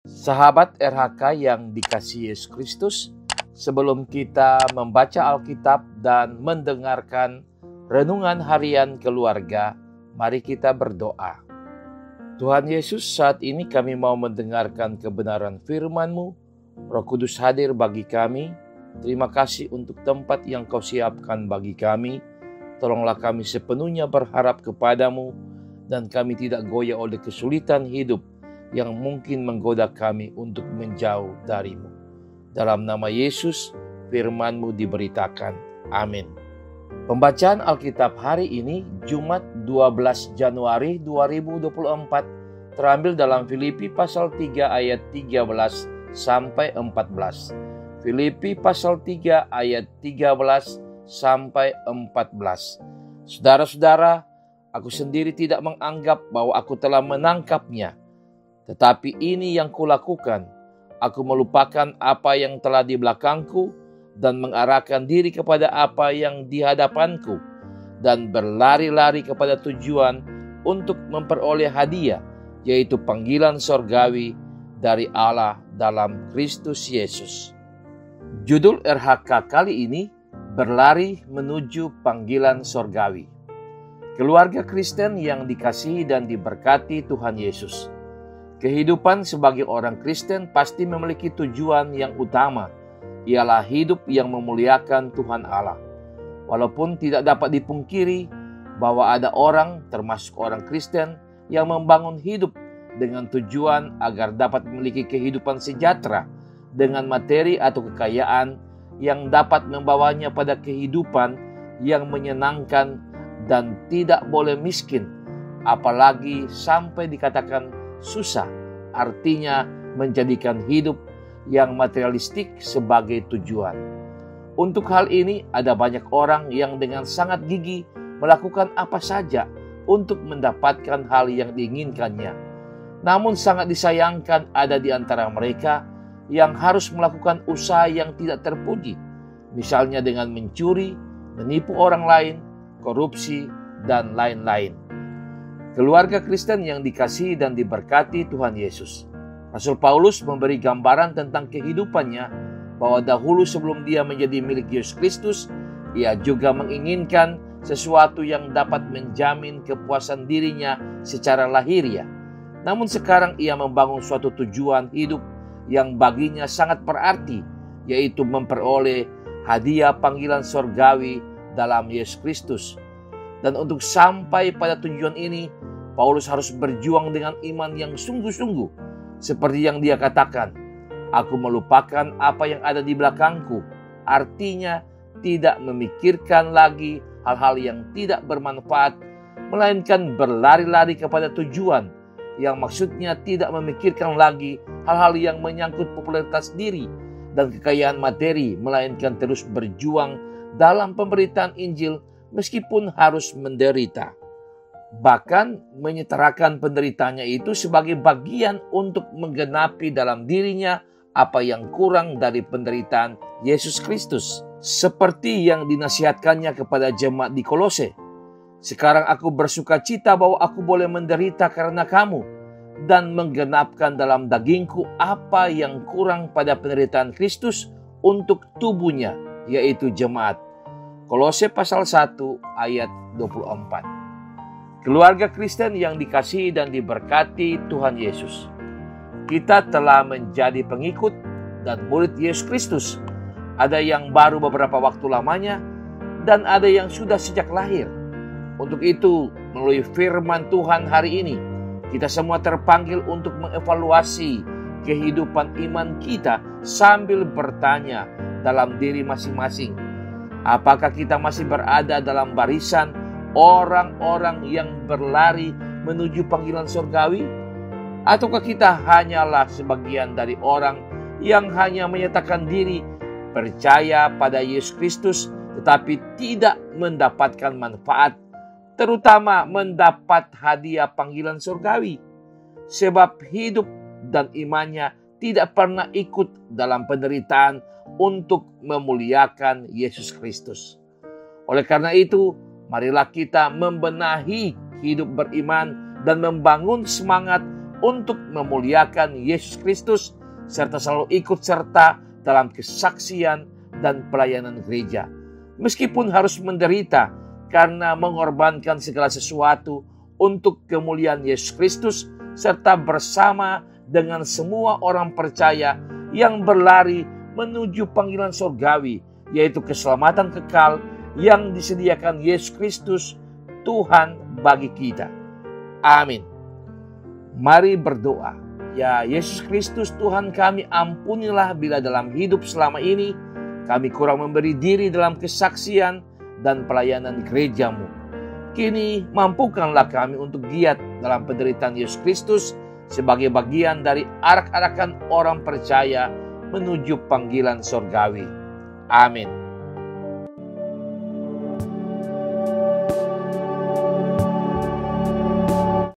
Sahabat RHK yang dikasihi Yesus Kristus, sebelum kita membaca Alkitab dan mendengarkan renungan harian keluarga, mari kita berdoa. Tuhan Yesus, saat ini kami mau mendengarkan kebenaran firman-Mu. Roh Kudus hadir bagi kami. Terima kasih untuk tempat yang Kau siapkan bagi kami. Tolonglah kami sepenuhnya berharap kepadamu, dan kami tidak goyah oleh kesulitan hidup yang mungkin menggoda kami untuk menjauh darimu. Dalam nama Yesus, firman-Mu diberitakan. Amin. Pembacaan Alkitab hari ini, Jumat 12 Januari 2024, terambil dalam Filipi pasal 3 ayat 13 sampai 14. Filipi pasal 3 ayat 13 sampai 14. Saudara-saudara, aku sendiri tidak menganggap bahwa aku telah menangkapnya. Tetapi ini yang kulakukan, aku melupakan apa yang telah di belakangku dan mengarahkan diri kepada apa yang di hadapanku dan berlari-lari kepada tujuan untuk memperoleh hadiah, yaitu panggilan sorgawi dari Allah dalam Kristus Yesus. Judul RHK kali ini, berlari menuju panggilan sorgawi. Keluarga Kristen yang dikasihi dan diberkati Tuhan Yesus. Kehidupan sebagai orang Kristen pasti memiliki tujuan yang utama, ialah hidup yang memuliakan Tuhan Allah. Walaupun tidak dapat dipungkiri bahwa ada orang, termasuk orang Kristen, yang membangun hidup dengan tujuan agar dapat memiliki kehidupan sejahtera dengan materi atau kekayaan yang dapat membawanya pada kehidupan yang menyenangkan dan tidak boleh miskin, apalagi sampai dikatakan susah, artinya menjadikan hidup yang materialistik sebagai tujuan. Untuk hal ini ada banyak orang yang dengan sangat gigih melakukan apa saja untuk mendapatkan hal yang diinginkannya. Namun sangat disayangkan ada di antara mereka yang harus melakukan usaha yang tidak terpuji, misalnya dengan mencuri, menipu orang lain, korupsi, dan lain-lain. Keluarga Kristen yang dikasihi dan diberkati Tuhan Yesus. Rasul Paulus memberi gambaran tentang kehidupannya bahwa dahulu sebelum dia menjadi milik Yesus Kristus, ia juga menginginkan sesuatu yang dapat menjamin kepuasan dirinya secara lahiriah. Namun sekarang ia membangun suatu tujuan hidup yang baginya sangat berarti, yaitu memperoleh hadiah panggilan sorgawi dalam Yesus Kristus. Dan untuk sampai pada tujuan ini, Paulus harus berjuang dengan iman yang sungguh-sungguh. Seperti yang dia katakan, aku melupakan apa yang ada di belakangku. Artinya tidak memikirkan lagi hal-hal yang tidak bermanfaat, melainkan berlari-lari kepada tujuan, yang maksudnya tidak memikirkan lagi hal-hal yang menyangkut popularitas diri dan kekayaan materi, melainkan terus berjuang dalam pemberitaan Injil meskipun harus menderita. Bahkan menyetarakan penderitaannya itu sebagai bagian untuk menggenapi dalam dirinya apa yang kurang dari penderitaan Yesus Kristus. Seperti yang dinasihatkannya kepada jemaat di Kolose. Sekarang aku bersuka cita bahwa aku boleh menderita karena kamu dan menggenapkan dalam dagingku apa yang kurang pada penderitaan Kristus untuk tubuhnya, yaitu jemaat. Kolose pasal 1 ayat 24. Keluarga Kristen yang dikasihi dan diberkati Tuhan Yesus. Kita telah menjadi pengikut dan murid Yesus Kristus. Ada yang baru beberapa waktu lamanya dan ada yang sudah sejak lahir. Untuk itu, melalui firman Tuhan hari ini, kita semua terpanggil untuk mengevaluasi kehidupan iman kita sambil bertanya dalam diri masing-masing. Apakah kita masih berada dalam barisan orang-orang yang berlari menuju panggilan surgawi? Ataukah kita hanyalah sebagian dari orang yang hanya menyatakan diri percaya pada Yesus Kristus tetapi tidak mendapatkan manfaat, terutama mendapat hadiah panggilan surgawi? Sebab hidup dan imannya tidak pernah ikut dalam penderitaan untuk memuliakan Yesus Kristus. Oleh karena itu, marilah kita membenahi hidup beriman dan membangun semangat untuk memuliakan Yesus Kristus, serta selalu ikut serta dalam kesaksian dan pelayanan gereja. Meskipun harus menderita karena mengorbankan segala sesuatu untuk kemuliaan Yesus Kristus, serta bersama dengan semua orang percaya yang berlari menuju panggilan surgawi, yaitu keselamatan kekal yang disediakan Yesus Kristus, Tuhan bagi kita. Amin. Mari berdoa. Ya Yesus Kristus Tuhan kami, ampunilah bila dalam hidup selama ini kami kurang memberi diri dalam kesaksian dan pelayanan gereja-Mu. Kini mampukanlah kami untuk giat dalam penderitaan Yesus Kristus sebagai bagian dari arak-arakan orang percaya menuju panggilan surgawi. Amin.